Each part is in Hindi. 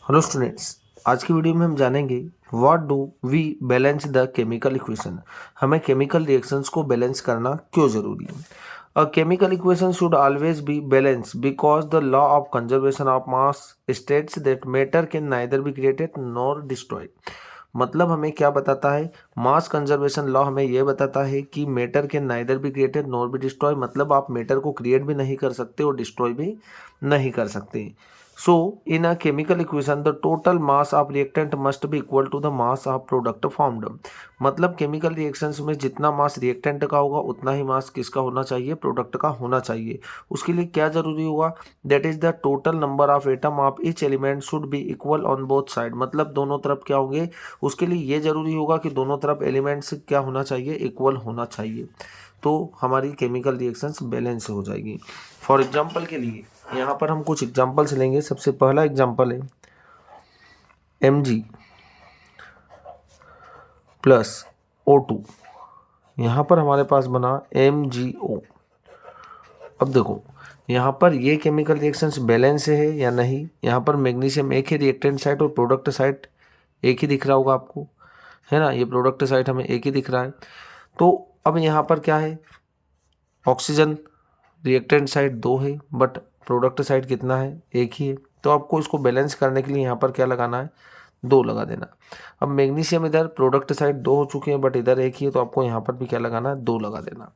हेलो स्टूडेंट्स, आज की वीडियो में हम जानेंगे what do we balance the chemical equation. हमें केमिकल रिएक्शंस को बैलेंस करना क्यों जरूरी है। A chemical equation should always be balance because the law of conservation of mass states that matter can neither be created nor destroyed. मतलब हमें क्या बताता है, मास कंजर्वेशन लॉ हमें यह बताता है कि matter can neither be created nor be destroy, मतलब आप मैटर को क्रिएट भी नहीं कर सकते और डिस्ट्रॉय भी नहीं कर सकते। So, in a chemical equation, the total mass of reactant must be equal to the mass of product formed. मतलब केमिकल रिएक्शंस में जितना मास रिएक्टेंट का होगा उतना ही मास किसका होना चाहिए, प्रोडक्ट का होना चाहिए। उसके लिए क्या जरूरी होगा, that is the total number of atom of each element should be equal on both side. मतलब दोनों तरफ क्या होंगे, उसके लिए ये जरूरी होगा कि दोनों तरफ एलिमेंट्स क्या होना चाहिए, इक्वल होना चाहिए। तो हमारी केमिकल रिएक्शंस बैलेंस हो जाएगी। फॉर एग्जांपल के लिए यहाँ पर हम कुछ एग्जांपल्स लेंगे। सबसे पहला एग्जांपल है Mg प्लस O2। यहाँ पर हमारे पास बना MgO। अब देखो यहाँ पर ये केमिकल रिएक्शंस बैलेंस है या नहीं। यहाँ पर मैग्नीशियम एक ही रिएक्टेंट साइड और प्रोडक्ट साइड एक ही दिख रहा होगा आपको, है ना। ये प्रोडक्ट साइड हमें एक ही दिख रहा है। तो अब यहाँ पर क्या है, ऑक्सीजन रिएक्टेंट साइड 2 है बट प्रोडक्ट साइड कितना है, एक ही है। तो आपको इसको बैलेंस करने के लिए यहाँ पर क्या लगाना है, 2 लगा देना। अब मैग्नीशियम इधर प्रोडक्ट साइड 2 हो चुके हैं बट इधर एक ही है, तो आपको यहाँ पर भी क्या लगाना है, 2 लगा देना।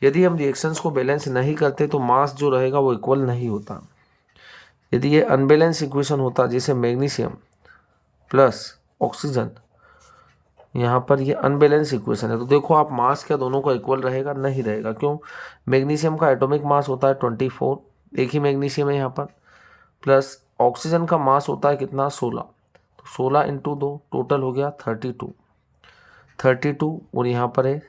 यदि हम रिएक्शंस को बैलेंस नहीं करते तो मास जो रहेगा वो इक्वल नहीं होता। यदि ये अनबैलेंस इक्वेशन होता, जैसे मैग्नीशियम प्लस ऑक्सीजन, यहाँ पर ये अनबैलेंस इक्वेशन है, तो देखो आप मास क्या दोनों का इक्वल रहेगा, नहीं रहेगा। क्यों, मैग्नीशियम का एटॉमिक मास होता है 24, एक ही मैग्नीशियम है यहाँ पर, प्लस ऑक्सीजन का मास होता है कितना, 16। तो 16 इंटू 2 टोटल हो गया 32 और यहाँ पर है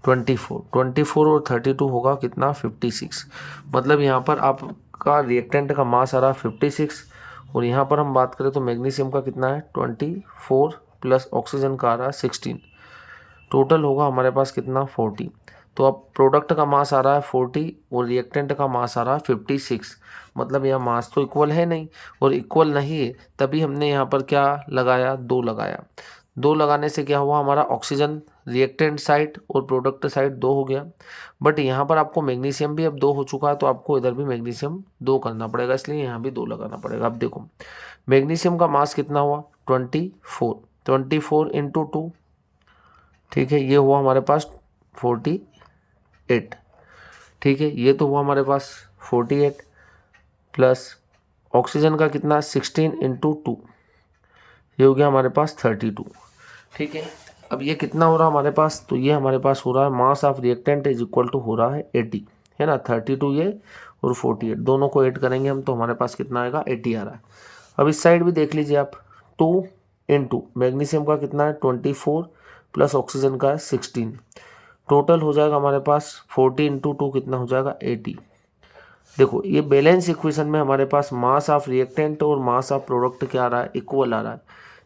24 और 32 होगा कितना, 56। मतलब यहाँ पर आपका रिएक्टेंट का मास आ रहा है 56 और यहाँ पर हम बात करें तो मैग्नीशियम का कितना है 24 प्लस ऑक्सीजन का आ रहा है 16। टोटल होगा हमारे पास कितना, 40। तो अब प्रोडक्ट का मास आ रहा है 40 और रिएक्टेंट का मास आ रहा है 56। मतलब यह मास तो इक्वल है नहीं, और इक्वल नहीं है तभी हमने यहाँ पर क्या लगाया, 2 लगाया। 2 लगाने से क्या हुआ, हमारा ऑक्सीजन रिएक्टेंट साइड और प्रोडक्ट साइड 2 हो गया। बट यहाँ पर आपको मैग्नीशियम भी अब 2 हो चुका है, तो आपको इधर भी मैग्नीशियम 2 करना पड़ेगा, इसलिए यहाँ भी 2 लगाना पड़ेगा। अब देखो मैग्नीशियम का मास कितना हुआ, 24 इंटू 2, ठीक है, ये हुआ हमारे पास 48। ठीक है, ये तो हुआ हमारे पास 48 प्लस ऑक्सीजन का कितना, 16 इंटू 2, ये हो गया हमारे पास 32। ठीक है, अब ये कितना हो रहा है हमारे पास, तो ये हमारे पास हो रहा है mass of reactant is equal to हो रहा है 80, है ना। 32 ये और 48 दोनों को ऐड करेंगे हम, तो हमारे पास कितना आएगा, 80 आ रहा है। अब इस साइड भी देख लीजिए आप, 2 इंटू मैग्नीशियम का कितना है 24 प्लस ऑक्सीजन का है 16, टोटल हो जाएगा हमारे पास 40 इंटू 2 कितना हो जाएगा, 80। देखो ये बैलेंस इक्वेशन में हमारे पास मास ऑफ रिएक्टेंट और मास ऑफ प्रोडक्ट क्या आ रहा है, इक्वल आ रहा है।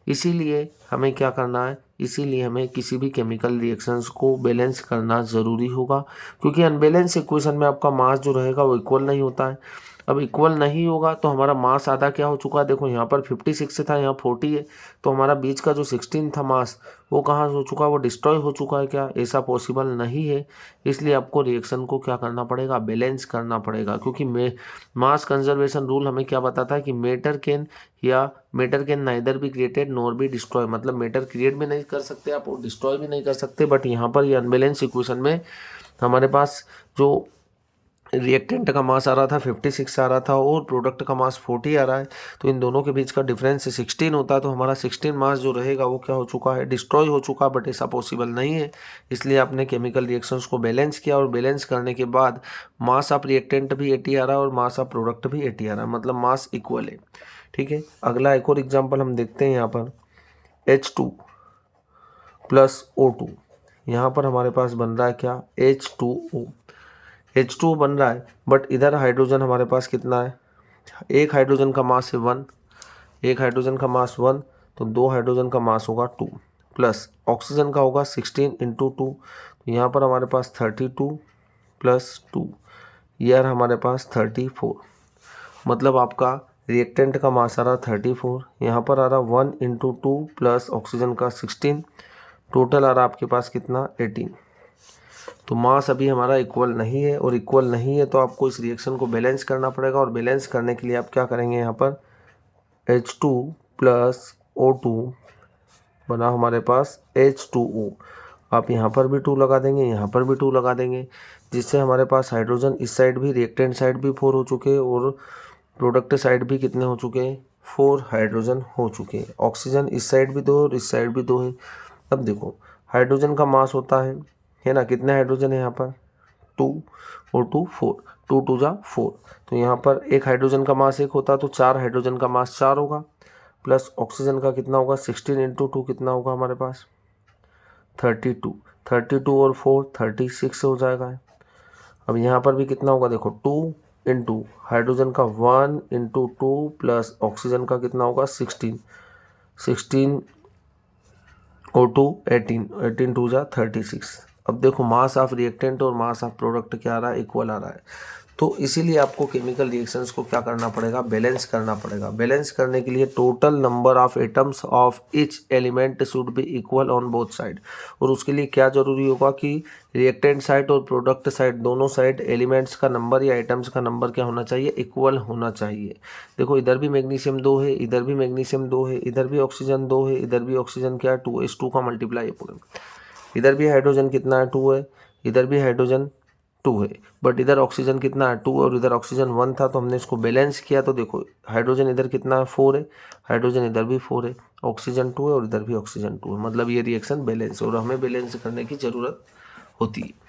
इसीलिए हमें क्या करना है, इसीलिए हमें किसी भी केमिकल रिएक्शंस को बैलेंस करना ज़रूरी होगा, क्योंकि अनबैलेंस इक्वेशन में आपका मास जो रहेगा वो इक्वल नहीं होता है। अब इक्वल नहीं होगा तो हमारा मास आधा क्या हो चुका है, देखो यहाँ पर 56 था, यहाँ 40 है, तो हमारा बीच का जो 16 था मास वो कहाँ हो चुका है, वो डिस्ट्रॉय हो चुका है। क्या ऐसा पॉसिबल नहीं है। इसलिए आपको रिएक्शन को क्या करना पड़ेगा, बैलेंस करना पड़ेगा, क्योंकि मास कंजर्वेशन रूल हमें क्या बताता है कि matter can neither be created nor be destroy. मतलब मैटर क्रिएट भी नहीं कर सकते आप और डिस्ट्रॉय भी नहीं कर सकते। बट यहाँ पर ये अनबैलेंस इक्वेशन में हमारे पास जो रिएक्टेंट का मास आ रहा था 56 आ रहा था और प्रोडक्ट का मास 40 आ रहा है, तो इन दोनों के बीच का डिफरेंस 16 होता है। तो हमारा 16 मास जो रहेगा वो क्या हो चुका है, डिस्ट्रॉय हो चुका। बट ऐसा पॉसिबल नहीं है, इसलिए आपने केमिकल रिएक्शंस को बैलेंस किया और बैलेंस करने के बाद मास ऑफ रिएक्टेंट भी 80 आ रहा है और मास ऑफ प्रोडक्ट भी 80 आ रहा है, मतलब मास इक्वल है। ठीक है, अगला एक और एग्जाम्पल हम देखते हैं। यहाँ पर H2 प्लस O2, यहाँ पर हमारे पास बन रहा है क्या, H2O बन रहा है। बट इधर हाइड्रोजन हमारे पास कितना है, एक हाइड्रोजन का मास है 1, एक हाइड्रोजन का मास 1, तो 2 हाइड्रोजन का मास होगा 2 प्लस ऑक्सीजन का होगा 16 इंटू 2, तो यहाँ पर हमारे पास 32 प्लस 2, यार हमारे पास 34। मतलब आपका रिएक्टेंट का मास आ रहा 34, यहाँ पर आ रहा 1 × 2 प्लस ऑक्सीजन का 16, टोटल आ रहा आपके पास कितना 18। तो मास अभी हमारा इक्वल नहीं है, और इक्वल नहीं है तो आपको इस रिएक्शन को बैलेंस करना पड़ेगा, और बैलेंस करने के लिए आप क्या करेंगे, यहाँ पर H2 प्लस O2 बना हमारे पास H2O। आप यहाँ पर भी 2 लगा देंगे, यहाँ पर भी 2 लगा देंगे, जिससे हमारे पास हाइड्रोजन इस साइड भी, रिएक्टेंट साइड भी 4 हो चुके हैं, और प्रोडक्ट साइड भी कितने हो चुके हैं, 4 हाइड्रोजन हो चुके हैं। ऑक्सीजन इस साइड भी 2 और इस साइड भी 2 है। अब देखो हाइड्रोजन का मास होता है ना, कितने हाइड्रोजन है यहाँ पर 2 और 2 4, 2 2 जा 4, तो यहाँ पर एक हाइड्रोजन का मास 1 होता तो 4 हाइड्रोजन का मास 4 होगा, प्लस ऑक्सीजन का कितना होगा 16 × 2 कितना होगा हमारे पास 32, 32 और 4 36 हो जाएगा। अब यहाँ पर भी कितना होगा देखो 2 × हाइड्रोजन का 1 × 2 प्लस ऑक्सीजन का कितना होगा 16, 16 और 2 18, 18 2 जा 36। अब देखो मास ऑफ रिएक्टेंट और मास ऑफ प्रोडक्ट क्या आ रहा है, इक्वल आ रहा है। तो इसीलिए आपको केमिकल रिएक्शंस को क्या करना पड़ेगा, बैलेंस करना पड़ेगा। बैलेंस करने के लिए total number of atoms of each element should be equal on both side. और उसके लिए क्या जरूरी होगा कि रिएक्टेंट साइड और प्रोडक्ट साइड दोनों साइड एलिमेंट्स का नंबर या आइटम्स का नंबर क्या होना चाहिए, इक्वल होना चाहिए। देखो इधर भी मैग्नीशियम 2 है, इधर भी मैग्नीशियम 2 है, इधर भी ऑक्सीजन 2 है, इधर भी ऑक्सीजन क्या है 2, इस 2 का मल्टीप्लाई है पूरे। इधर भी हाइड्रोजन कितना है 2 है, इधर भी हाइड्रोजन 2 है, बट इधर ऑक्सीजन कितना है 2 और इधर ऑक्सीजन 1 था, तो हमने इसको बैलेंस किया। तो देखो हाइड्रोजन इधर कितना है 4 है, हाइड्रोजन इधर भी 4 है, ऑक्सीजन 2 है और इधर भी ऑक्सीजन 2 है, मतलब ये रिएक्शन बैलेंस, और हमें बैलेंस करने की ज़रूरत होती है।